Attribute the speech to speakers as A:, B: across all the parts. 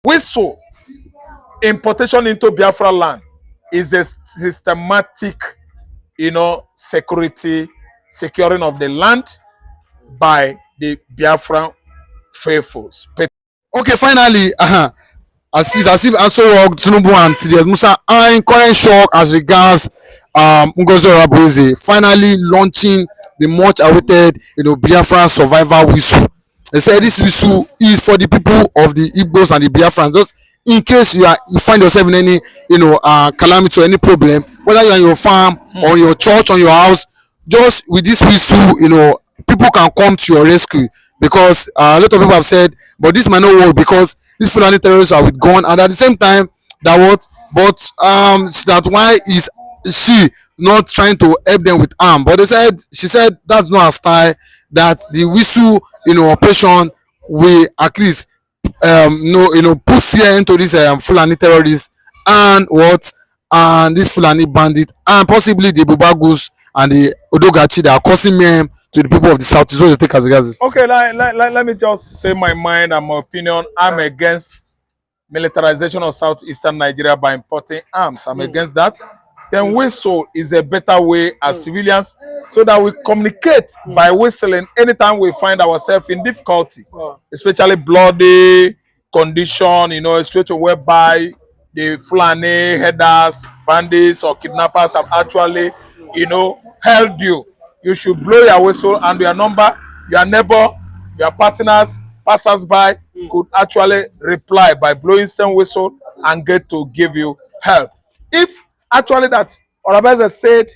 A: Whistle importation into Biafra land is a systematic, securing of the land by the Biafran faithfuls.
B: Okay, finally, as if also Tinubu and TDS Musa are in current shock as regards Ngozi Orabueze finally launching the much awaited Biafran survival whistle. They said this whistle is for the people of the Igbos and the Biafrans. Just in case you find yourself in any calamity or any problem, whether you're in your farm or your church or your house, just with this whistle, people can come to your rescue. Because a lot of people have said, but this might not work because these Fulani terrorists are with gun, and at the same time, that what? But that why is she not trying to help them with arm? But she said that's not her style. That the whistle, operation will at least put fear into these Fulani terrorists and these Fulani bandits and possibly the Bubagus and the Odogachi that are causing mayhem to the people of the south. Is what you take as regards.
A: Okay, let me just say my mind and my opinion. I'm against militarization of southeastern Nigeria by importing arms. I'm against that. Then whistle is a better way as civilians so that we communicate by whistling anytime we find ourselves in difficulty, especially bloody condition, a situation whereby the Fulani headers, bandits or kidnappers have actually, held you. You should blow your whistle, and your number, your neighbor, your partners, passers-by could actually reply by blowing some whistle and get to give you help. If actually that Orabueze said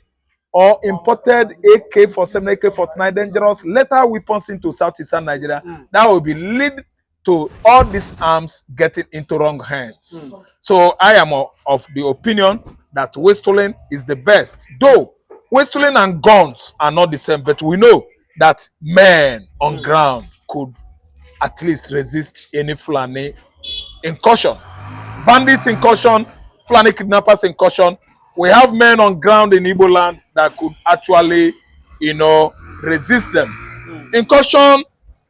A: or imported AK-47, AK-49 dangerous lethal weapons into southeastern Nigeria, that will be lead to all these arms getting into wrong hands. So I am of the opinion that whistling is the best. Though whistling and guns are not the same, but we know that men on ground could at least resist any Fulani incursion. Bandits incursion, Fulani kidnappers incursion. We have men on ground in Igbo land that could actually, resist them. Incursion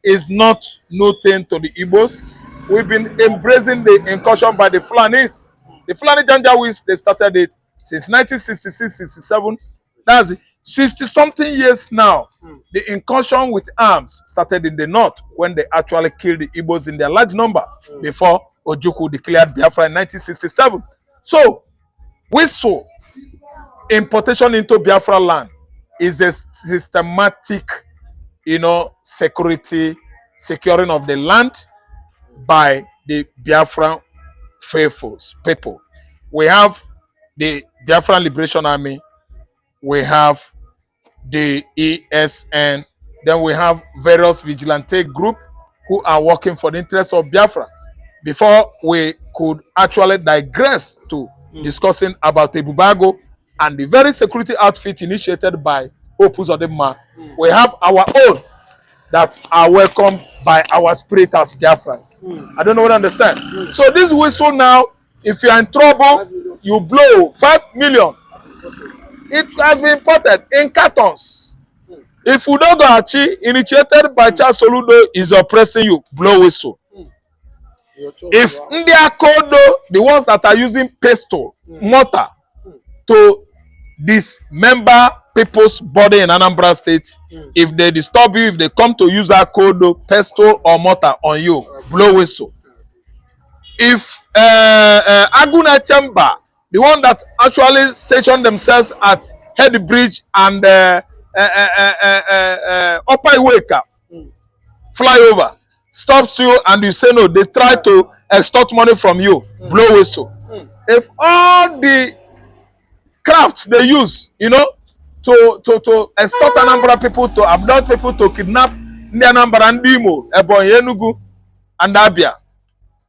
A: is not nothing to the Igbos. We've been embracing the incursion by the Fulanis. The Fulani Janjaweeds, they started it since 1966, 67. That's 60-something years now. The incursion with arms started in the north when they actually killed the Igbos in their large number before Ojukwu declared Biafra in 1967. So, whistle importation into Biafra land is a systematic, securing of the land by the Biafran faithfuls, people. We have the Biafran Liberation Army, we have the ESN, then we have various vigilante groups who are working for the interests of Biafra. Before we could actually digress to discussing about Ebubago and the very security outfit initiated by Opus Odema, we have our own that are welcomed by our spirit as Biafrans. I don't know what I understand. So this whistle now, if you are in trouble, you blow 5 million. It has been imported in cartons. If Udogachi, initiated by Charles Soludo, is oppressing you, blow whistle. If India Kodo, the ones that are using pestle, mortar, to dismember people's body in Anambra State, if they disturb you, if they come to use a kodo, pestle, or mortar on you, blow whistle. If Aguna Chamber, the one that actually station themselves at Head Bridge and Upper Iweka flyover, stops you and you say no, they try to extort money from you, blow whistle. If all the crafts they use, to extort Anambra people, to abduct people, to kidnap the Anambra and Imo, Ebonyi, Enugu, and Abia,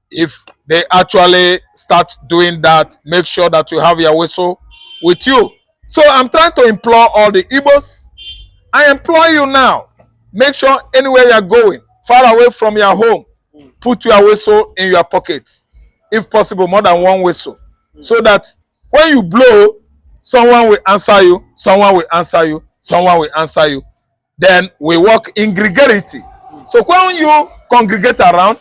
A: if they actually start doing that, make sure that you have your whistle with you. So I'm trying to implore all the Igbos. I implore you now, make sure anywhere you're going, far away from your home, put your whistle in your pockets. If possible, more than one whistle. So that when you blow, someone will answer you, someone will answer you, someone will answer you. Then we work in gregarity. So when you congregate around,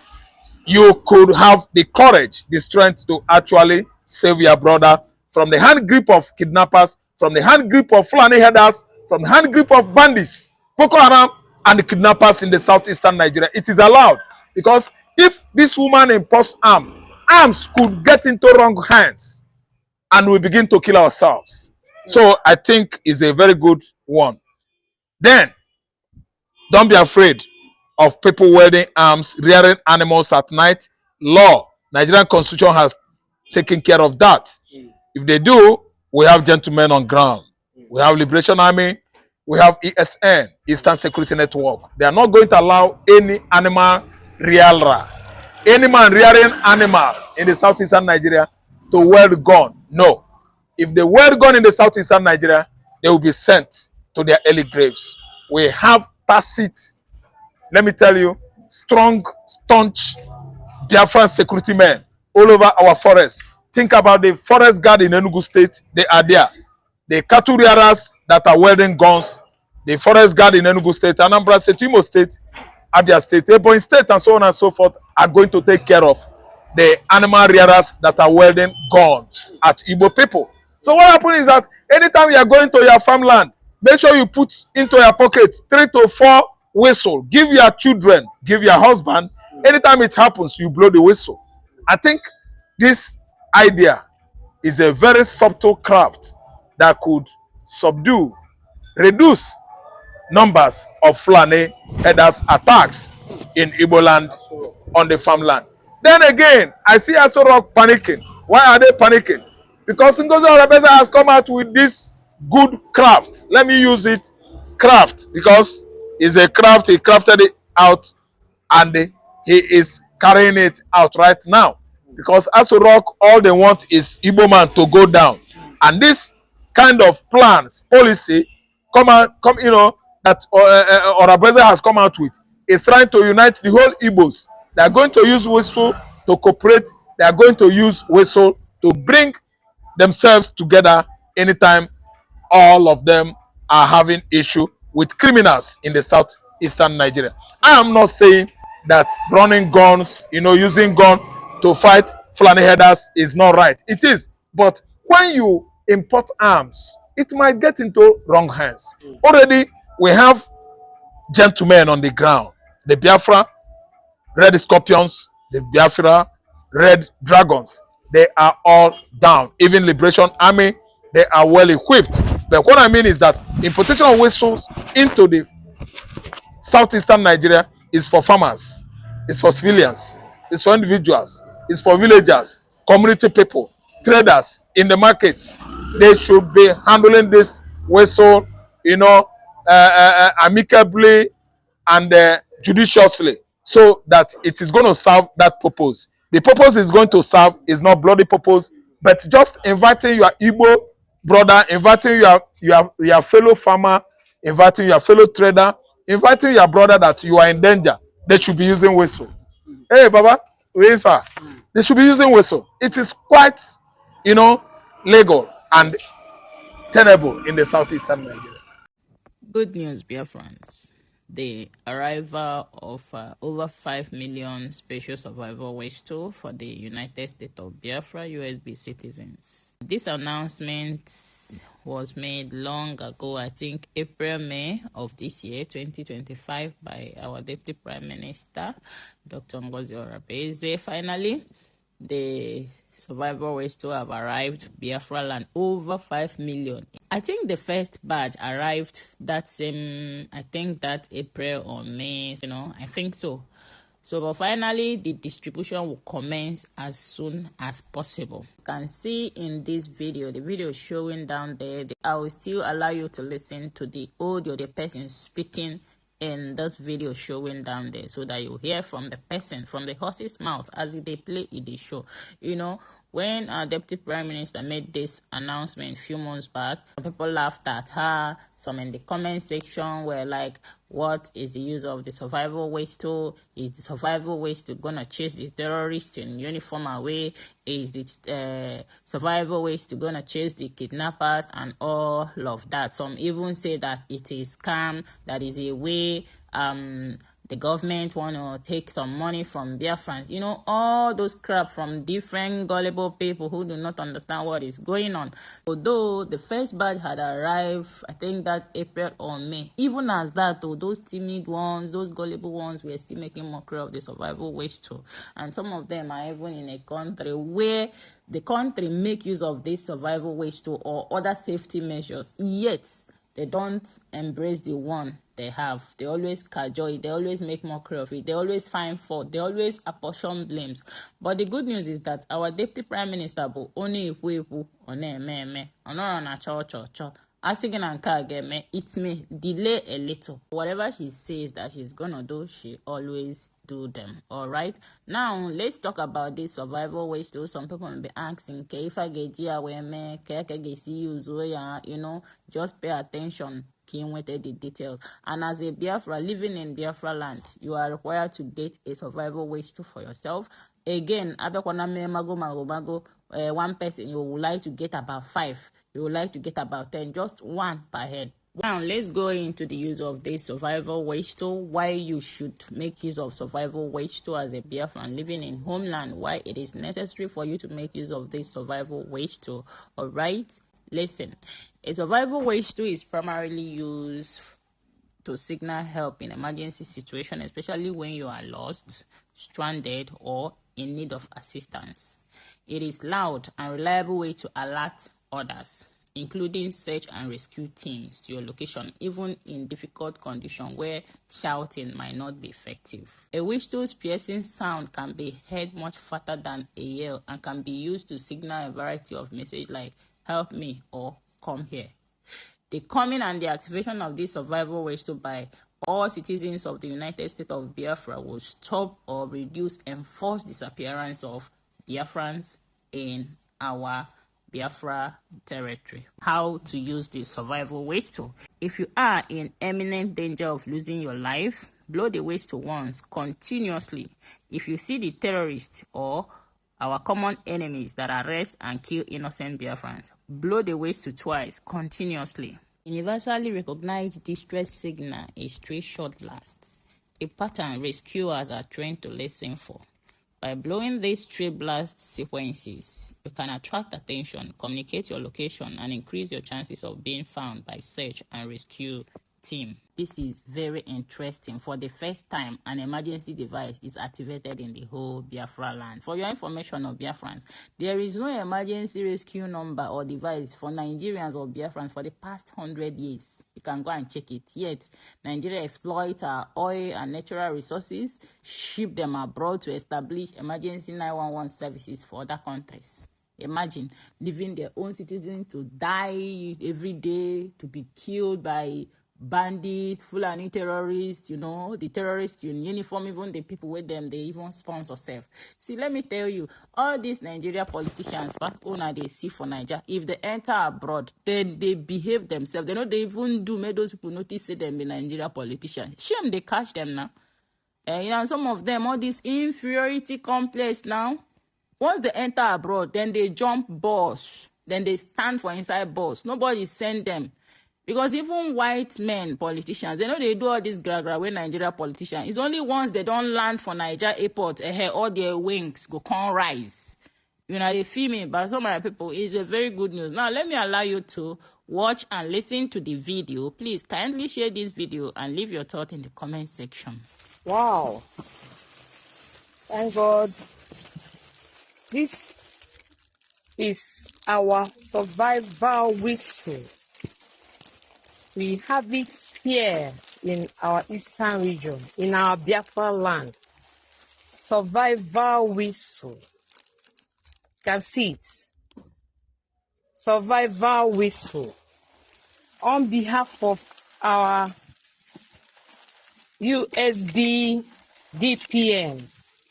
A: you could have the courage, the strength to actually save your brother from the hand grip of kidnappers, from the hand grip of Fulani headers, from the hand grip of bandits, Boko Haram, and the kidnappers in the southeastern Nigeria. It is allowed because if this woman imports arms could get into wrong hands and we begin to kill ourselves. So I think it's a very good one. Then don't be afraid of people wielding arms, rearing animals at night. Law, Nigerian constitution has taken care of that. If they do, we have gentlemen on ground. We have Liberation Army. We have ESN, Eastern Security Network. They are not going to allow any animal rearer, any man rearing animal in the southeastern Nigeria to wield gun. No. If they wield gun in the southeastern Nigeria, they will be sent to their early graves. We have tacit, let me tell you, strong, staunch Biafran security men all over our forest. Think about the forest guard in Enugu State. They are there. The cattle rearers that are wielding guns, the forest guard in Enugu State, Anambra State, Imo State, Abia State, Ebonyi State, and so on and so forth are going to take care of the animal rearers that are wielding guns at Igbo people. So what happens is that anytime you are going to your farmland, make sure you put into your pocket 3 to 4 whistle. Give your children, give your husband. Anytime it happens, you blow the whistle. I think this idea is a very subtle craft that could subdue, reduce numbers of Fulani headers attacks in Igbo land on the farmland. Then again, I see Aso Rock panicking. Why are they panicking? Because Ngozi Orebeze has come out with this good craft. Let me use it, craft, because it's a craft. He crafted it out and he is carrying it out right now. Because Aso Rock, all they want is Igbo man to go down. And this kind of plans, policy, that Orebeze has come out with is trying to unite the whole Igbos. They are going to use Whistle to cooperate. They are going to use Whistle to bring themselves together anytime all of them are having issue with criminals in the southeastern Nigeria. I am not saying that running guns, using gun to fight Fulani headers is not right. It is. But when you import arms, it might get into wrong hands. Already, we have gentlemen on the ground. The Biafra, Red Scorpions, the Biafra, Red Dragons, they are all down. Even Liberation Army, they are well equipped. But what I mean is that importation of whistles into the southeastern Nigeria is for farmers, it's for civilians, it's for individuals, it's for villagers, community people, traders in the markets. They should be handling this whistle, amicably and judiciously, so that it is going to serve that purpose. The purpose is going to serve is not bloody purpose, but just inviting your Igbo brother, inviting your fellow farmer, inviting your fellow trader, inviting your brother that you are in danger. They should be using whistle. Hey, Baba, where sir? They should be using whistle. It is quite, legal and tenable in the southeastern Nigeria.
C: Good news, Biafrans. The arrival of over 5 million special survival wage tool for the United States of Biafra USB citizens. This announcement was made long ago, I think April, May of this year, 2025, by our Deputy Prime Minister, Dr. Ngozi Orebeze. Finally, the survival wage tool have arrived Biafra land, over 5 million. I think the first batch arrived that April or May, I think so. So, but finally, the distribution will commence as soon as possible. You can see in this video, the video showing down there, I will still allow you to listen to the audio, the person speaking in that video showing down there, so that you hear from the person, from the horse's mouth, as they play in the show. When our Deputy Prime Minister made this announcement a few months back, people laughed at her. Some in the comment section were like, what is the use of the survival wage tool? Is the survival wage tool gonna chase the terrorists in uniform away? Is the survival wage tool gonna chase the kidnappers and all of that? Some even say that it is scam, that is a way the government want to take some money from Biafrans. You know, all those crap from different gullible people who do not understand what is going on. Although the first batch had arrived, I think that April or May. Even as that, though, those timid ones, those gullible ones were still making mockery of the survival wage too. And some of them are even in a country where the country make use of this survival wage too or other safety measures. Yet, they don't embrace the one they have. They always cajole it. They always make mockery of it. They always find fault. They always apportion blames. But the good news is that our Deputy Prime Minister will only it may delay a little. Whatever she says that she's gonna do, she always do them. All right. Now let's talk about this survival wage. Though some people may be asking, you know, just pay attention. With the details. And as a Biafra living in Biafra land, you are required to get a survival wage too for yourself. Again, one person you would like to get about 5, you would like to get about 10, just one per head. Now let's go into the use of this survival wage tool. Why you should make use of survival wage tool as a Biafran living in homeland. Why it is necessary for you to make use of this survival wage tool. All right. Listen, a survival wage tool is primarily used to signal help in emergency situation, especially when you are lost, stranded, or in need of assistance. It is loud and reliable way to alert others, including search and rescue teams, to your location, even in difficult conditions where shouting might not be effective. A witch tool's piercing sound can be heard much farther than a yell and can be used to signal a variety of messages like help me or come here. The coming and the activation of this survival wage tool by all citizens of the United States of Biafra will stop or reduce enforced disappearance of Biafrans in our Biafra territory. How to use this survival wage tool. If you are in imminent danger of losing your life, blow the wage tool once continuously. If you see the terrorists or our common enemies that arrest and kill innocent Biafrans, blow the wage tool twice continuously. Universally recognized distress signal is 3 short blasts, a pattern rescuers are trained to listen for. By blowing these 3 blast sequences, you can attract attention, communicate your location, and increase your chances of being found by search and rescue team. This is very interesting. For the first time, an emergency device is activated in the whole Biafra land. For your information of Biafrans, there is no emergency rescue number or device for Nigerians or Biafrans for the past 100 years. You can go and check it. Yet, Nigeria exploit our oil and natural resources, ship them abroad to establish emergency 911 services for other countries. Imagine leaving their own citizens to die every day, to be killed by bandits, Fulani terrorists, you know, the terrorists in uniform, even the people with them, they even sponsor self. See, let me tell you, all these Nigeria politicians, what owner they see for Nigeria, if they enter abroad, then they behave themselves. They know they even do make those people notice say them be Nigeria politicians. Shame they catch them now. You know, some of them, all this inferiority complex now. Once they enter abroad, then they jump bus. Then they stand for inside bus. Nobody send them. Because even white men, politicians, they know they do all this gra-gra with Nigeria politicians. It's only once they don't land for Nigeria airport, all their wings go can't rise. You know, they feel me, but some of my people, it's a very good news. Now, let me allow you to watch and listen to the video. Please kindly share this video and leave your thought in the comment section.
D: Wow. Thank God. This is our survival whistle. We have it here in our eastern region, in our Biafra land. Survival whistle. You can see it. Survival whistle. On behalf of our USB DPN,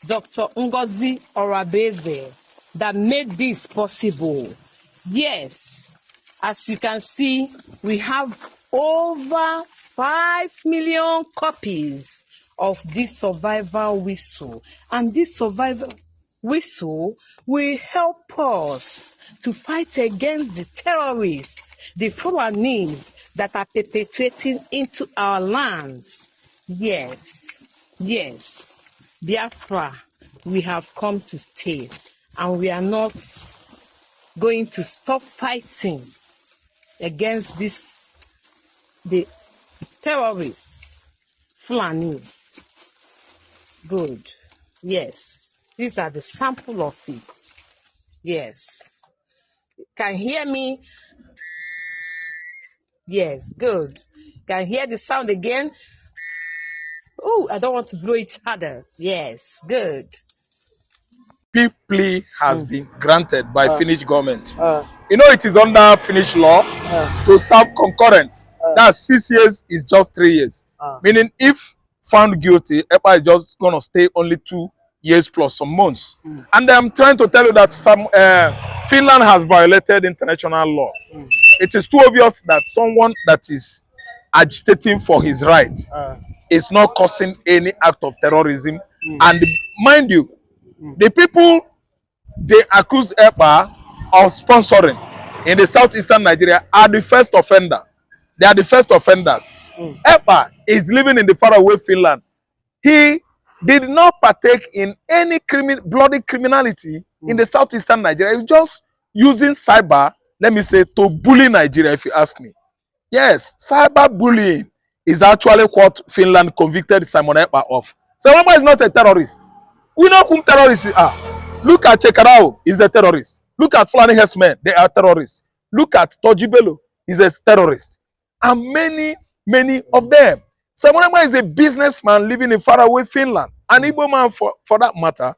D: Dr. Ngozi Orabeze, that made this possible. Yes, as you can see, we have over 5 million copies of this survival whistle. And this survival whistle will help us to fight against the terrorists, the Fulanis that are perpetrating into our lands. Yes, Yes, Biafra, we have come to stay, and we are not going to stop fighting against the terrorists, Fulanis. Good. Yes, these are the sample of it. Yes. Can hear me? Yes, good. Can hear the sound again? Oh, I don't want to blow it harder. Yes, good.
A: Plea has been granted by Finnish government. You know, it is under Finnish law to serve concurrent. That's 6 years is just 3 years. Meaning, if found guilty, EPA is just going to stay only 2 years plus some months. And I'm trying to tell you that Finland has violated international law. It is too obvious that someone that is agitating for his right is not causing any act of terrorism. And mind you, the people they accuse EPA of sponsoring in the southeastern Nigeria are the first offender. They are the first offenders. EPA is living in the faraway Finland. He did not partake in any bloody criminality in the southeastern Nigeria. He's just using cyber, let me say, to bully Nigeria, if you ask me. Yes, cyber bullying is actually what Finland convicted Simon EPA of. Simon EPA is not a terrorist. We know whom terrorists are. Look at Chekarao, he's a terrorist. Look at Fulani Hessmen, they are terrorists. Look at Tojibelo, he's a terrorist. And many of them. Simon EPA is a businessman living in faraway Finland. And Igbo man, for that matter,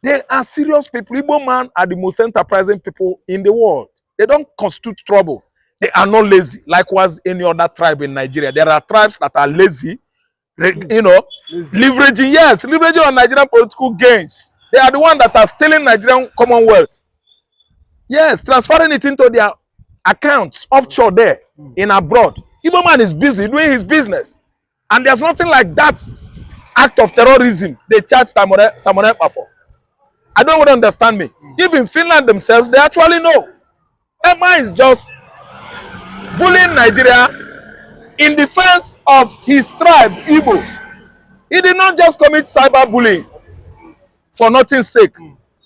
A: they are serious people. Igbo man are the most enterprising people in the world. They don't constitute trouble. They are not lazy, like was any other tribe in Nigeria. There are tribes that are lazy, you know, leveraging on Nigerian political gains. They are the ones that are stealing Nigerian commonwealth. Yes, transferring it into their accounts offshore there in abroad. Igbo man is busy doing his business. And there's nothing like that act of terrorism they charge Simon EPA for. I don't want to understand me. Even Finland themselves, they actually know. EPA is just bullying Nigeria in defense of his tribe, Igbo. He did not just commit cyberbullying for nothing's sake,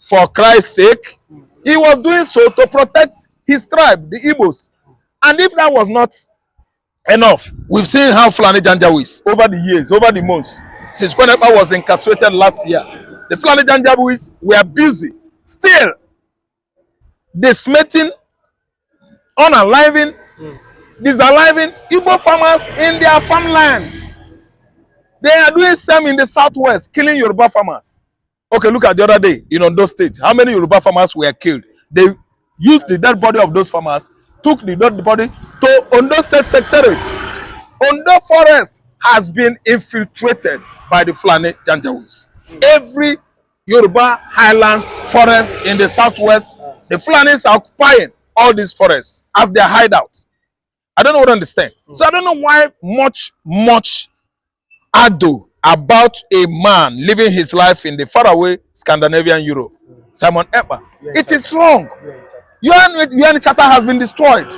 A: for Christ's sake. He was doing so to protect his tribe, the Igbos. And if that was not enough, we've seen how Fulani Janjaweeds over the years, over the months, since when EPA was incarcerated last year, the Fulani Janjaweeds were busy, still dismissing, unaliving, disaliving Igbo farmers in their farmlands. They are doing some in the southwest, killing Yoruba farmers. Okay, look at the other day in Ondo State. How many Yoruba farmers were killed? They used the dead body of those farmers, took the dead body to Ondo State Secretariat. Ondo Forest has been infiltrated by the Fulani Janjaweeds. Every Yoruba highlands forest in the southwest, the Fulanis are occupying all these forests as their hideout. I don't know what to understand. So I don't know why much ado about a man living his life in the faraway Scandinavian Europe. Simon EPA. It is wrong. UN Charter has been destroyed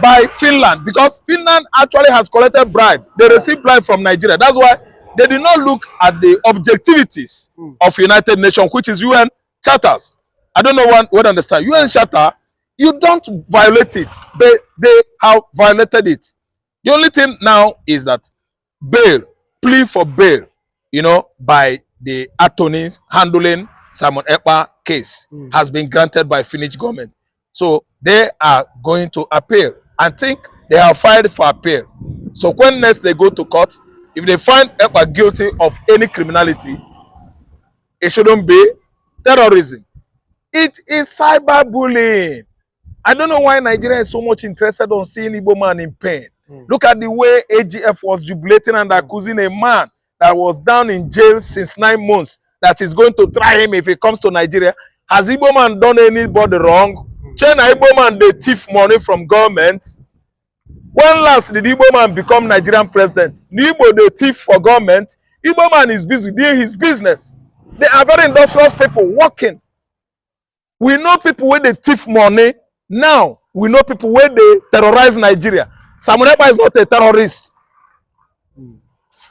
A: by Finland because Finland actually has collected bribe. They received bribe from Nigeria. That's why they did not look at the objectivities of United Nations, which is UN charters. I don't know what to understand. UN Charter, you don't violate it. They have violated it. The only thing now is that plea for bail, you know, by the attorneys handling Simon EPA case has been granted by Finnish government. So they are going to appeal. I think they have filed for appeal. So when next they go to court, if they find EPA guilty of any criminality, it shouldn't be terrorism. It is cyberbullying. I don't know why Nigeria is so much interested on seeing Igbo man in pain. Look at the way AGF was jubilating and accusing a man that was down in jail since 9 months that is going to try him if he comes to Nigeria. Has Igbo man done anybody wrong? China Igbo man, they thief money from government. When last did Igbo man become Nigerian president? The Igbo, they thief for government. Igbo man is busy doing his business. They are very industrious people working. We know people where they thief money. Now, we know people where they terrorize Nigeria. Simon EPA is not a terrorist.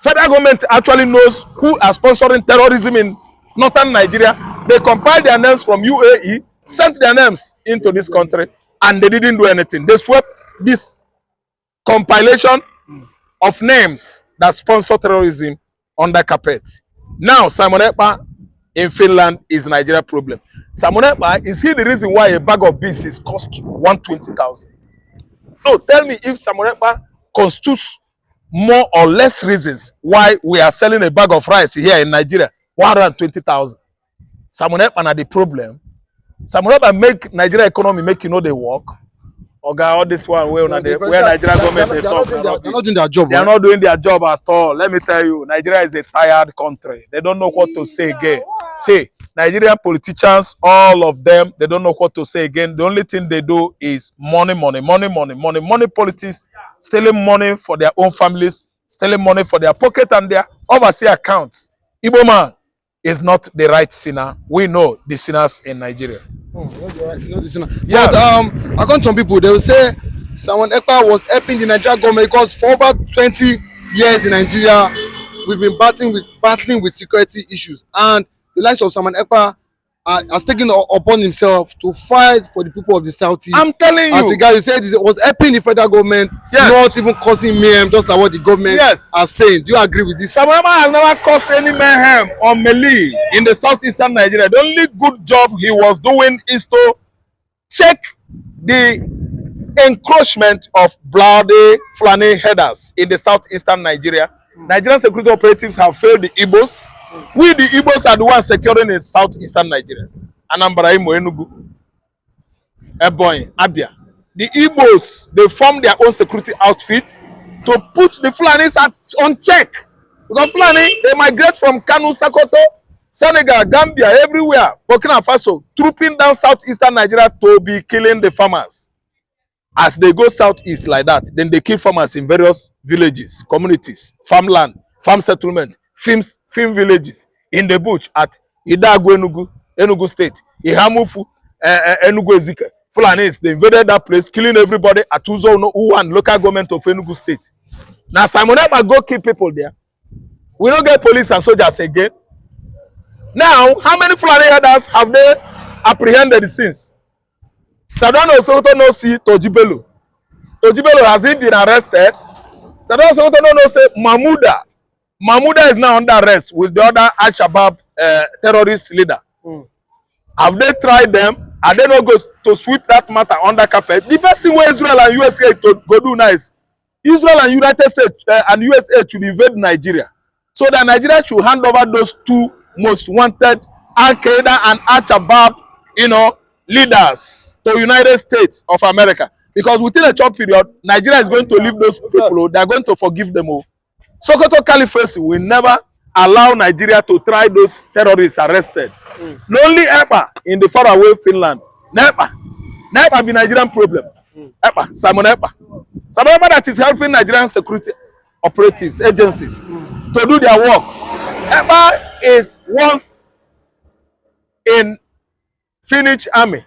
A: Federal government actually knows who are sponsoring terrorism in northern Nigeria. They compiled their names from UAE, sent their names into this country, and they didn't do anything. They swept this compilation of names that sponsor terrorism under carpet. Now, Simon Ekpa in Finland is Nigeria problem. Simon Ekpa, is he the reason why a bag of beans is cost 120,000? No, tell me if Simon Ekpa constitutes more or less reasons why we are selling a bag of rice here in Nigeria 120,000. Simon Ekpa na the problem. Simon Ekpa make Nigeria economy make they work. Oga, all this one where Nigeria government they talk.
B: They're not doing their job.
A: They are not doing their job at all. Let me tell you, Nigeria is a tired country. They don't know what to say again. See, Nigerian politicians, all of them, they don't know what to say again. The only thing they do is money politics, stealing money for their own families, stealing money for their pocket and their overseas accounts. Igbo man is not the right sinner. We know the sinners in Nigeria.
B: Yes. But according to some people, they will say Simon Ekpa was helping the Nigerian government because for over 20 years in Nigeria, we've been battling with security issues, and the likes of Simon Ekpa has taken upon himself to fight for the people of the Southeast.
A: I'm telling you.
B: As regards, he said it was helping the federal government,
A: yes,
B: not even causing mayhem, just like what the government
A: yes
B: are saying. Do you agree with this?
A: Simon Ekpa has never caused any mayhem or melee in the southeastern Nigeria. The only good job he was doing is to check the encroachment of bloody Fulani headers in the southeastern Nigeria. Nigerian security operatives have failed the Igbos. We, the Igbos, are the ones securing in southeastern Nigeria. Anambra, Imo, Enugu, Ebonyi, Abia. The Igbos, they form their own security outfit to put the Fulanis on check. Because Fulani, they migrate from Kanu, Sokoto, Senegal, Gambia, everywhere, Burkina Faso, trooping down southeastern Nigeria to be killing the farmers. As they go southeast like that, then they kill farmers in various villages, communities, farmland, farm settlement, film villages, in the bush at Idagu, Enugu State, Ihamufu, Enugu Ezike. Fulanis, they invaded that place, killing everybody at Uzo, Uwan, local government of Enugu State. Now Simon Ekpa go kill people there. We don't get police and soldiers again. Now, how many Fulani herders have they apprehended since? Sadano Soto no see Tojibelo. Tojibelo, has he been arrested? Sadano Soto no say Mahmuda. Mahmuda is now under arrest with the other Al-Shabaab terrorist leader. Have they tried them? Are they not going to sweep that matter under carpet? The best thing where Israel and USA to go do now is Israel and United States and USA should invade Nigeria, so that Nigeria should hand over those two most wanted Al-Qaeda and Al-Shabaab, leaders to United States of America. Because within a short period, Nigeria is going to leave those people. They are going to forgive them all. Sokoto Caliphate will never allow Nigeria to try those terrorists arrested. Only Ekpa in the faraway Finland. Ekpa be Nigerian problem. Ekpa, Simon Ekpa. Simon Ekpa that is helping Nigerian security operatives, agencies to do their work. Ekpa is once in Finnish army.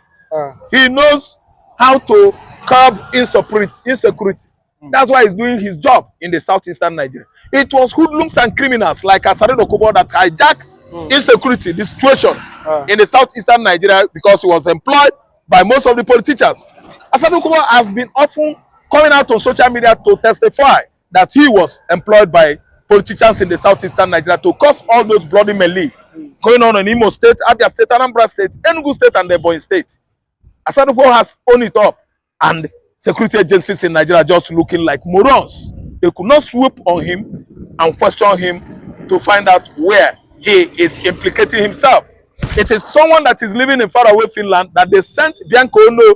A: He knows how to curb insecurity. That's why he's doing his job in the southeastern Nigeria. It was hoodlums and criminals like Asare Dokubo that hijacked insecurity, the situation in the southeastern Nigeria, because he was employed by most of the politicians. Asare Dokubo has been often coming out on social media to testify that he was employed by politicians in the southeastern Nigeria to cause all those bloody melee going on in Imo State, Abia State, Anambra State, Enugu State, and Ebonyi State. Asare Dokubo has owned it up, and security agencies in Nigeria just looking like morons. They could not swoop on him and question him to find out where he is implicating himself. It is someone that is living in faraway Finland that they sent Bianco Ono,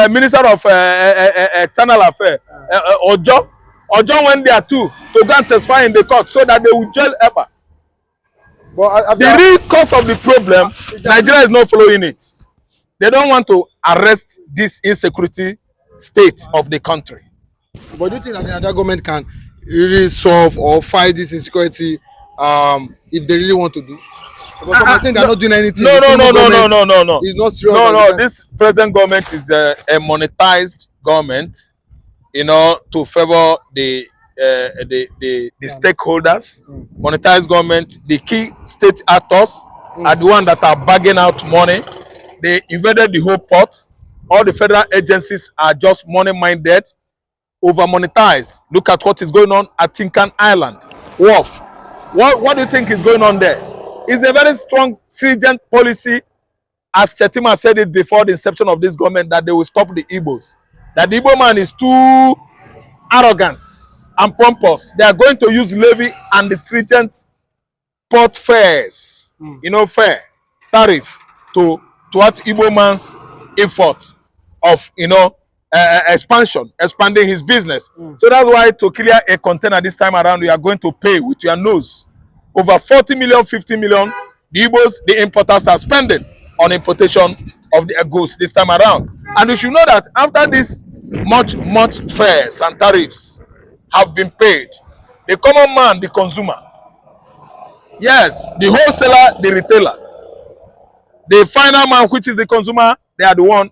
A: Minister of External Affairs, Ojo went there too to go and testify in the court so that they will jail Ekpa. The real cause of the problem, Nigeria is not following it. They don't want to arrest this insecurity state of the country.
B: But do you think that the Nigerian government can really solve or fight this insecurity if they really want to do? Because I'm saying they're not doing anything.
A: No.
B: It's not serious.
A: No. This present government is a monetized government, to favor the the stakeholders, monetized government, the key state actors are the ones that are bagging out money. They invaded the whole pot. All the federal agencies are just money-minded, over-monetized. Look at what is going on at Tinkan Island, Wharf. What do you think is going on there? It's a very strong, stringent policy, as Chetima said it before the inception of this government, that they will stop the Igbos. That the Igbo man is too arrogant and pompous. They are going to use levy and the stringent port fares, fair tariff to what Igbo man's effort of expanding his business. So that's why to clear a container this time around, you are going to pay with your nose. Over 40 million, 50 million, the Igbos, the importers are spending on importation of the goods this time around. And you should know that after this much fares and tariffs have been paid, the common man, the consumer, yes, the wholesaler, the retailer, the final man, which is the consumer, they are the one